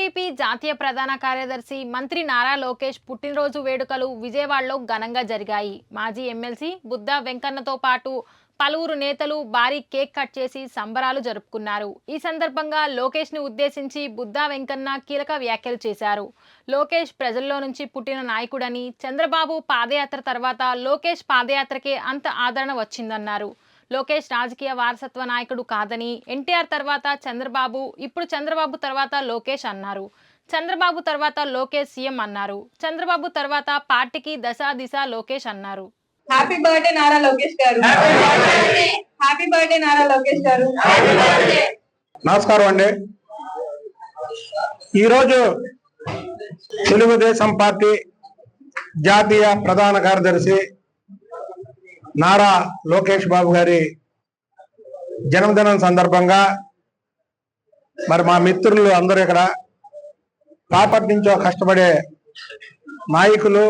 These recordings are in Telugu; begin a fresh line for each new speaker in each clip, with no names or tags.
టీడీపీ జాతీయ ప్రధాన కార్యదర్శి మంత్రి నారా లోకేష్ పుట్టినరోజు వేడుకలు విజయవాడలో ఘనంగా జరిగాయి. మాజీ ఎమ్మెల్సీ బుద్దా వెంకన్నతో పాటు పలువురు నేతలు భారీ కేక్ కట్ చేసి సంబరాలు జరుపుకున్నారు. ఈ సందర్భంగా లోకేష్ ని ఉద్దేశించి బుద్దా వెంకన్న కీలక వ్యాఖ్యలు చేశారు. లోకేష్ ప్రజల్లో నుంచి పుట్టిన నాయకుడని, చంద్రబాబు పాదయాత్ర తర్వాత లోకేష్ పాదయాత్రకే అంత ఆదరణ వచ్చిందన్నారు. లోకేష్ రాజకీయ వారసత్వ నాయకుడు కాదని, ఎన్టీఆర్ తర్వాత చంద్రబాబు, ఇప్పుడు చంద్రబాబు తర్వాత లోకేష్ అన్నారు. చంద్రబాబు తర్వాత లోకేష్ సీఎం అన్నారు. చంద్రబాబు తర్వాత పార్టీకి దశ దిశ లోకేష్ అన్నారు.
హ్యాపీ బర్త్డే నారా లోకేష్ గారు. హ్యాపీ బర్త్డే నారా లోకేష్ గారు.
నమస్కారం అండి. ఈరోజు తెలుగుదేశం పార్టీ జాతీయ ప్రధాన కార్యదర్శి నారా లోకేష్ బాబు గారి జన్మదినం సందర్భంగా మరి మా మిత్రులు అందరూ ఇక్కడ పాపటి నుంచో కష్టపడే నాయకులు,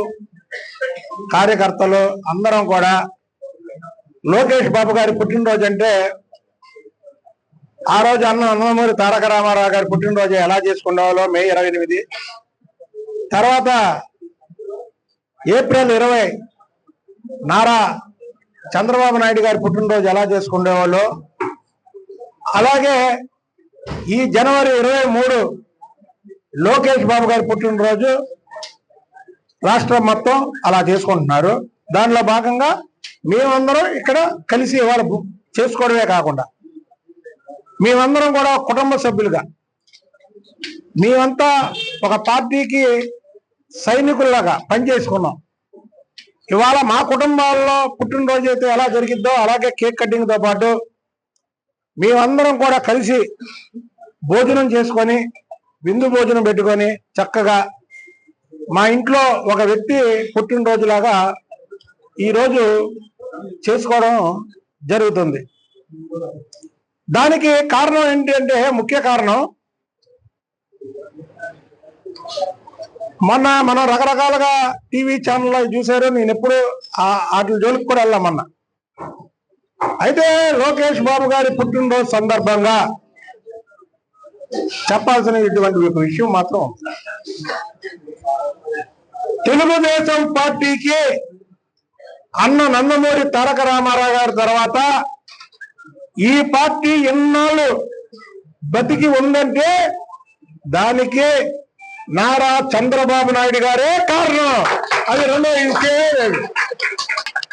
కార్యకర్తలు అందరం కూడా లోకేష్ బాబు గారి పుట్టినరోజు అంటే ఆ రోజు నందమూరి తారక రామారావు గారి పుట్టినరోజు ఎలా చేసుకునేవాళ్ళో మే 28, తర్వాత ఏప్రిల్ 20 నారా చంద్రబాబు నాయుడు గారి పుట్టినరోజు ఎలా చేసుకునేవాళ్ళు, అలాగే ఈ జనవరి 23 లోకేష్ బాబు గారి పుట్టినరోజు రాష్ట్రం మొత్తం అలా చేసుకుంటున్నారు. దానిలో భాగంగా మేమందరం ఇక్కడ కలిసి ఇవాళ చేసుకోవడమే కాకుండా మేమందరం కూడా కుటుంబ సభ్యులుగా మేమంతా ఒక పార్టీకి సైనికుల్లాగా పనిచేసుకున్నాం. ఇవాళ మా కుటుంబాల్లో పుట్టినరోజు అయితే ఎలా జరిగిద్దో అలాగే కేక్ కటింగ్ తో పాటు మేమందరం కూడా కలిసి భోజనం చేసుకొని, విందు భోజనం పెట్టుకొని చక్కగా మా ఇంట్లో ఒక వ్యక్తి పుట్టినరోజులాగా ఈరోజు చేసుకోవడం జరుగుతుంది. దానికి కారణం ఏంటి అంటే, ముఖ్య కారణం మొన్న మనం రకరకాలుగా టీవీ ఛానల్లో చూశారు. నేను ఎప్పుడు వాటి జోలికి కూడా వెళ్ళామన్నా. అయితే లోకేష్ బాబు గారి పుట్టినరోజు సందర్భంగా చెప్పాల్సిన ఇటువంటి ఒక విషయం మాత్రం, తెలుగుదేశం పార్టీకి అన్న నందమూరి తారక రామారావు గారి తర్వాత ఈ పార్టీ ఎన్నాళ్ళు బతికి ఉందంటే దానికి నారా చంద్రబాబు నాయుడు గారే కారణం. అది రెండో విషయం.